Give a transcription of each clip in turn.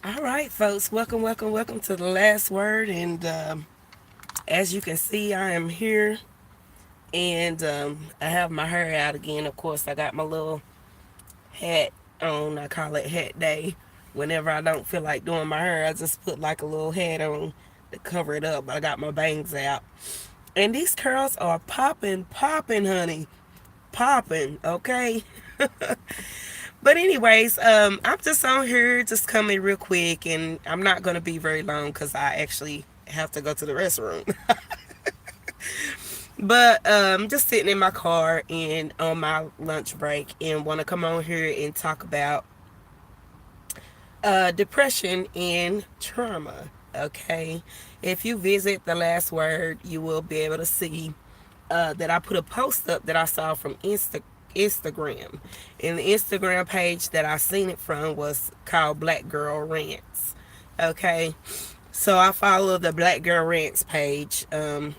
All right, folks, welcome to the last word. And as you can see, I am here and I have my hair out again. Of course, I got my little hat on. I call it hat day. Whenever I don't feel like doing my hair, I just put like a little hat on to cover it up. I got my bangs out. And these curls are popping, honey. Popping, okay? But anyways, I'm just on here, just coming real quick, and I'm not gonna be very long because I actually have to go to the restroom. But just sitting in my car and on my lunch break, and want to come on here and talk about depression and trauma. Okay, if you visit the last word, you will be able to see that I put a post up that I saw from Instagram. And the Instagram page that I seen it from was called Black Girl Rants. Okay. So I follow the Black Girl Rants page or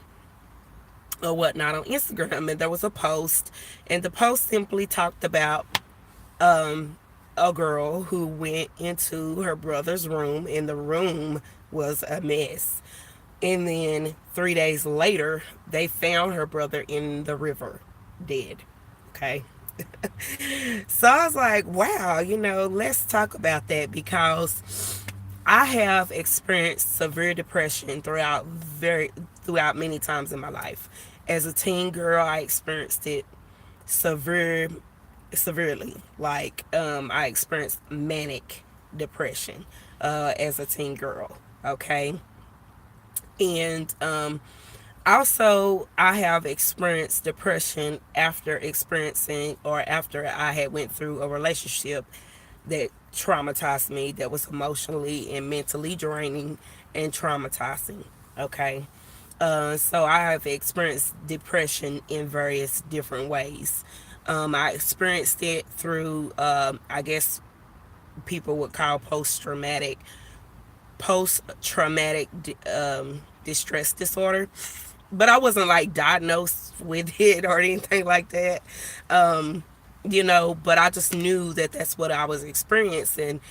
whatnot on Instagram, and there was a post, and the post simply talked about a girl who went into her brother's room, and the room was a mess. And then 3 days later, they found her brother in the river, dead. Okay. So I was like, wow, let's talk about that because I have experienced severe depression throughout many times in my life. As a teen girl, I experienced it severe severely. Like I experienced manic depression as a teen girl. Okay. And also I have experienced depression after I had went through a relationship that traumatized me, that was emotionally and mentally draining and traumatizing. Okay. So I have experienced depression in various different ways. I experienced it through I guess people would call post traumatic distress disorder, but I wasn't like diagnosed with it or anything like that. But I just knew that that's what I was experiencing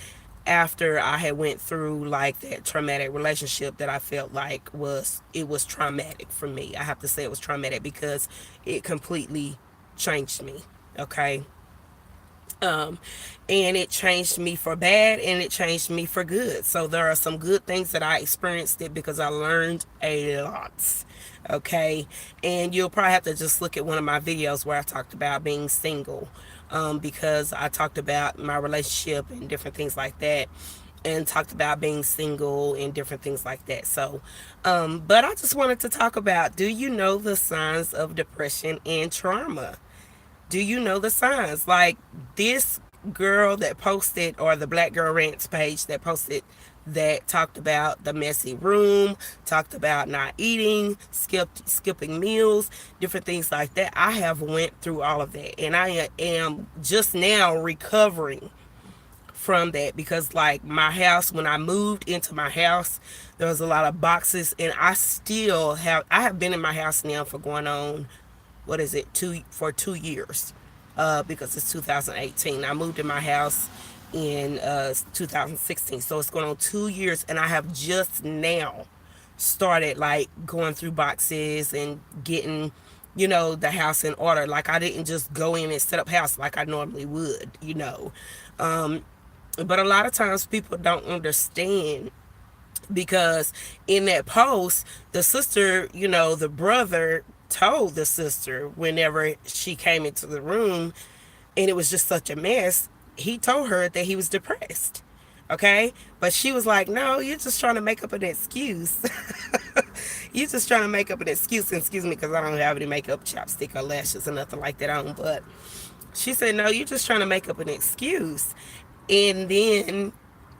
after I had went through like that traumatic relationship that I felt like was traumatic for me. I have to say it was traumatic because it completely changed me. Okay. um, and it changed me for bad and it changed me for good. So there are some good things that I experienced it because I learned a lot. Okay, and you'll probably have to just look at one of my videos where I talked about being single, because I talked about my relationship and different things like that, and talked about being single and different things like that. So, but I just wanted to talk about, do you know the signs of depression and trauma? Do you know the signs? Like this girl that posted, or the Black Girl Rants page that posted, that talked about the messy room, talked about not eating, skipping meals, different things like that. I have went through all of that, and I am just now recovering from that because, like, my house, when I moved into my house, there was a lot of boxes, and I have been in my house now for going on, what is it, 2 years, because it's 2018. I moved in my house in 2016, so it's going on 2 years, and I have just now started like going through boxes and getting the house in order. Like, I didn't just go in and set up house like I normally would. um but a lot of times people don't understand, because in that post, the sister, the brother told the sister, whenever she came into the room and it was just such a mess, he told her that he was depressed. Okay, but she was like, no, you're just trying to make up an excuse. You're just trying to make up an excuse. Excuse me, because I don't have any makeup, chapstick, or lashes or nothing like that on. But she said, no, you're just trying to make up an excuse. And then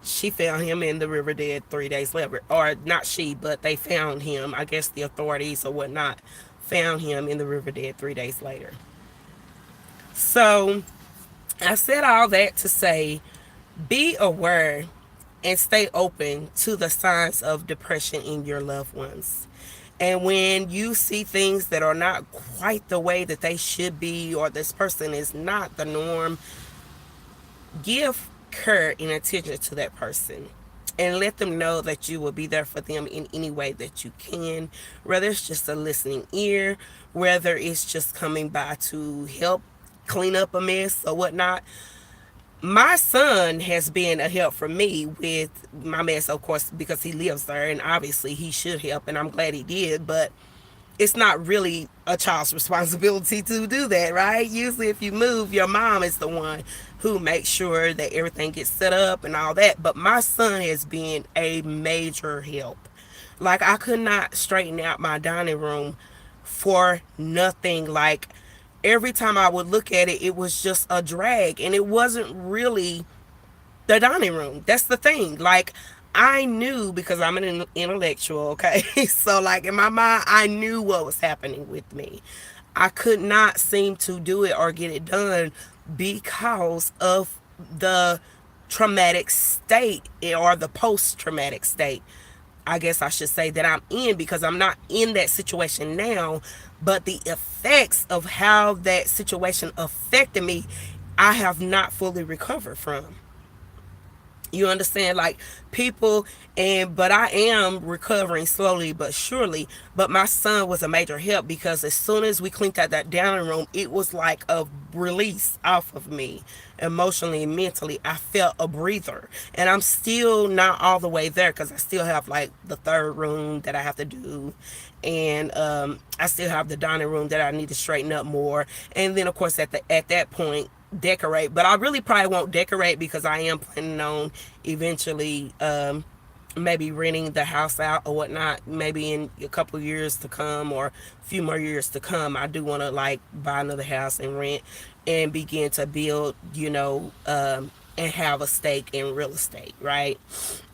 she found him in the river dead 3 days later. Or not she, but they found him. I guess the authorities or whatnot found him in the river dead 3 days later. So I said all that to say, be aware and stay open to the signs of depression in your loved ones. And when you see things that are not quite the way that they should be, or this person is not the norm, give care and attention to that person. and let them know that you will be there for them in any way that you can, whether it's just a listening ear, whether it's just coming by to help clean up a mess or whatnot. My son has been a help for me with my mess, of course, because he lives there and obviously he should help, and I'm glad he did. But it's not really a child's responsibility to do that, right? Usually, if you move, your mom is the one who makes sure that everything gets set up and all that. But my son has been a major help. Like, I could not straighten out my dining room for nothing. Like, every time I would look at it, it was just a drag, and it wasn't really the dining room. That's the thing. Like, I knew because I'm an intellectual, okay? So, like, in my mind, I knew what was happening with me. I could not seem to do it or get it done because of the traumatic state, or the post traumatic state, I guess I should say, that I'm in, because I'm not in that situation now, but the effects of how that situation affected me, I have not fully recovered from. You understand? Like, people, and but I am recovering slowly but surely. But my son was a major help, because as soon as we cleaned out that dining room, it was like a release off of me, emotionally and mentally. I felt a breather, and I'm still not all the way there, because I still have like the third room that I have to do, and I still have the dining room that I need to straighten up more, and then of course at that point, decorate. But I really probably won't decorate, because I am planning on eventually maybe renting the house out or whatnot, maybe in a couple of years to come, or a few more years to come. I do want to like buy another house and rent, and begin to build, and have a stake in real estate, right?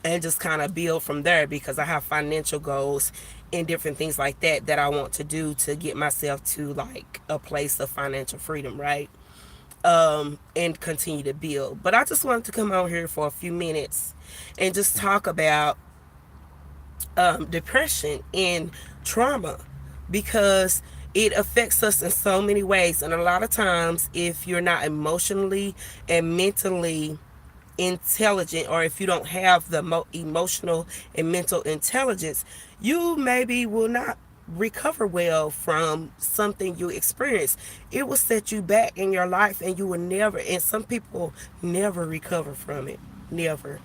And just kind of build from there, because I have financial goals and different things like that that I want to do to get myself to like a place of financial freedom, right? And continue to build. But I just wanted to come out here for a few minutes and just talk about depression and trauma, because it affects us in so many ways. And a lot of times, if you're not emotionally and mentally intelligent, or if you don't have the emotional and mental intelligence, you maybe will not recover well from something you experience. It will set you back in your life, and you will never, and some people never recover from it. Never.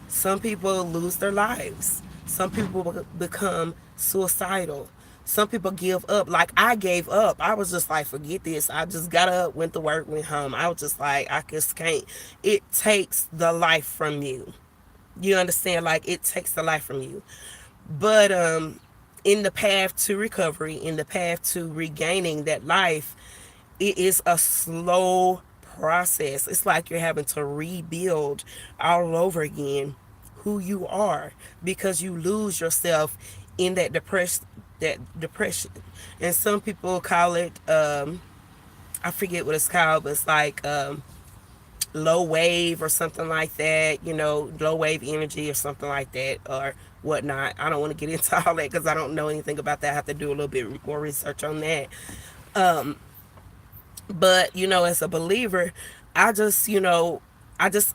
Some people lose their lives. Some people become suicidal. Some people give up. Like, I gave up. I was just like, forget this. I just got up, went to work, went home. I was just like, I just can't. It takes the life from you. You understand? Like, it takes the life from you. But in the path to recovery, in the path to regaining that life, it is a slow process. It's like you're having to rebuild all over again who you are, because you lose yourself in that depression. And some people call it I forget what it's called, but it's like low wave or something like that, low wave energy or something like that, or whatnot. I don't want to get into all that, because I don't know anything about that. I have to do a little bit more research on that. But as a believer, I just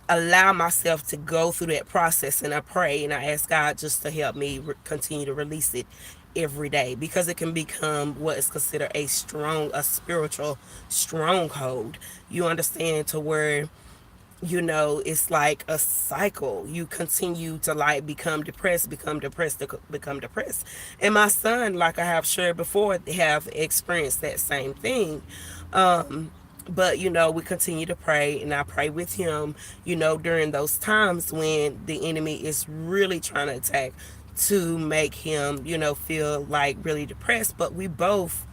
allow myself to go through that process, and I pray and I ask God just to help me continue to release it every day, because it can become what is considered a spiritual stronghold. You understand? To where it's like a cycle. You continue to like become depressed, become depressed. And my son, like I have shared before, they have experienced that same thing. But we continue to pray, and I pray with him, during those times when the enemy is really trying to attack, to make him, feel like really depressed. But we both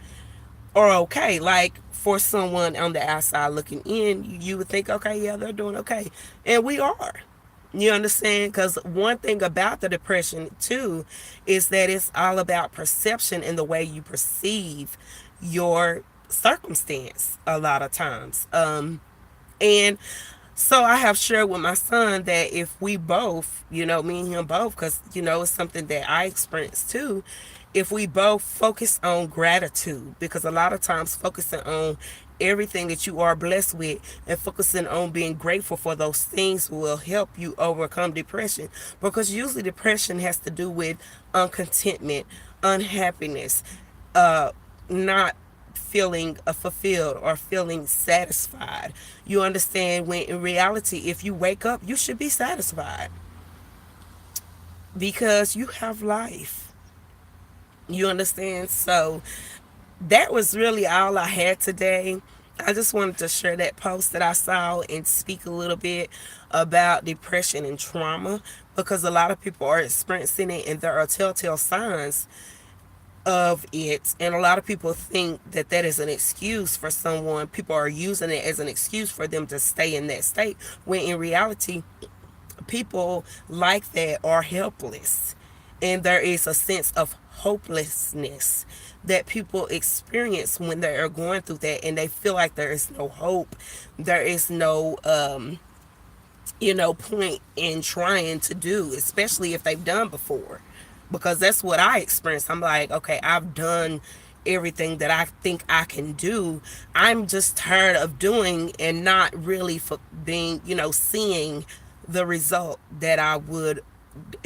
are okay. Like, for someone on the outside looking in, you would think, okay, yeah, they're doing okay. And we are. You understand? Because one thing about the depression, too, is that it's all about perception and the way you perceive your circumstance a lot of times. And so I have shared with my son that if we both, me and him both, because, it's something that I experienced too, if we both focus on gratitude, because a lot of times focusing on everything that you are blessed with, and focusing on being grateful for those things will help you overcome depression, because usually depression has to do with uncontentment, unhappiness, uh not feeling fulfilled or feeling satisfied. You understand, when in reality, if you wake up, you should be satisfied because you have life. You understand? So that was really all I had today. I just wanted to share that post that I saw and speak a little bit about depression and trauma, because a lot of people are experiencing it and there are telltale signs of it. And a lot of people think that that is an excuse for someone. People are using it as an excuse for them to stay in that state, when in reality, people like that are helpless, and there is a sense of hopelessness that people experience when they are going through that, and they feel like there is no hope, there is no point in trying to do, especially if they've done before, because that's what I experienced. I'm like, okay, I've done everything that I think I can do. I'm just tired of doing and not really for being, seeing the result that I would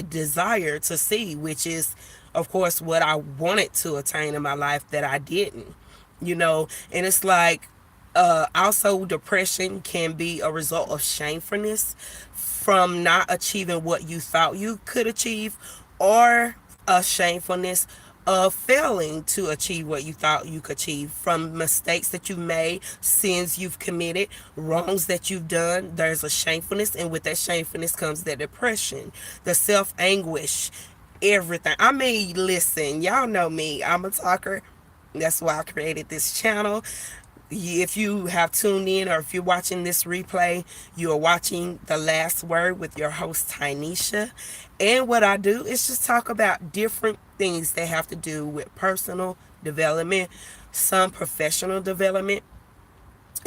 desire to see, which is, of course, what I wanted to attain in my life that I didn't. And it's like, also, depression can be a result of shamefulness from not achieving what you thought you could achieve, or a shamefulness of failing to achieve what you thought you could achieve, from mistakes that you've made, sins you've committed, wrongs that you've done. There's a shamefulness, and with that shamefulness comes that depression, the self anguish, everything. I mean, listen, y'all know me. I'm a talker. That's why I created this channel. If you have tuned in, or if you're watching this replay, you are watching The Last Word with your host, Tynesha. And what I do is just talk about different things that have to do with personal development, some professional development.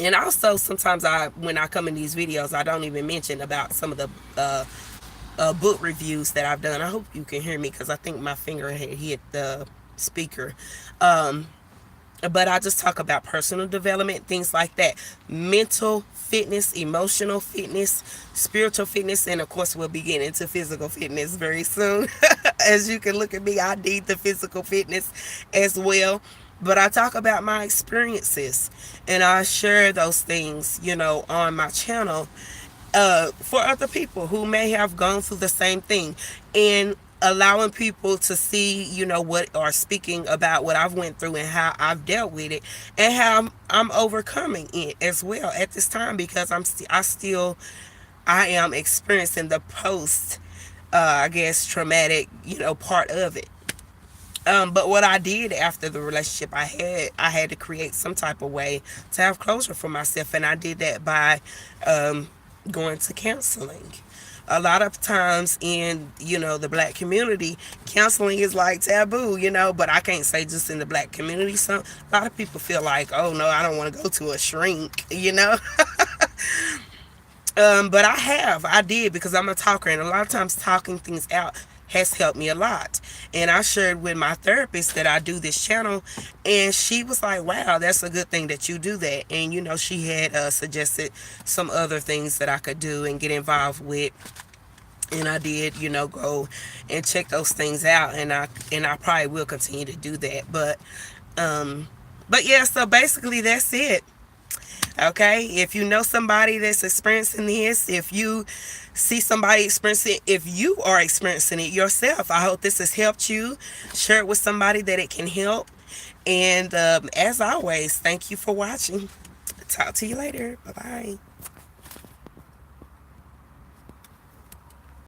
And also, sometimes when I come in these videos, I don't even mention about some of the book reviews that I've done. I hope you can hear me, because I think my finger had hit the speaker. But I just talk about personal development, things like that, mental fitness, emotional fitness, spiritual fitness, and of course we'll be getting into physical fitness very soon. As you can look at me, I need the physical fitness as well. But I talk about my experiences, and I share those things, on my channel, for other people who may have gone through the same thing, and allowing people to see, what, or speaking about what I've went through and how I've dealt with it, and how I'm overcoming it as well at this time, because I am experiencing the post, I guess, traumatic, part of it. But what I did after the relationship I had to create some type of way to have closure for myself, and I did that by going to counseling. A lot of times in, the black community, counseling is like taboo, but I can't say just in the black community. A lot of people feel like, oh no, I don't want to go to a shrink. But I did, because I'm a talker, and a lot of times talking things out has helped me a lot. And I shared with my therapist that I do this channel, and she was like, wow, that's a good thing that you do that. And she had suggested some other things that I could do and get involved with, and I did, go and check those things out, and I probably will continue to do that. But yeah, so basically that's it. Okay, if you know somebody that's experiencing this, if you see somebody experiencing it, if you are experiencing it yourself, I hope this has helped you. Share it with somebody that it can help. And as always, thank you for watching. Talk to you later. Bye bye.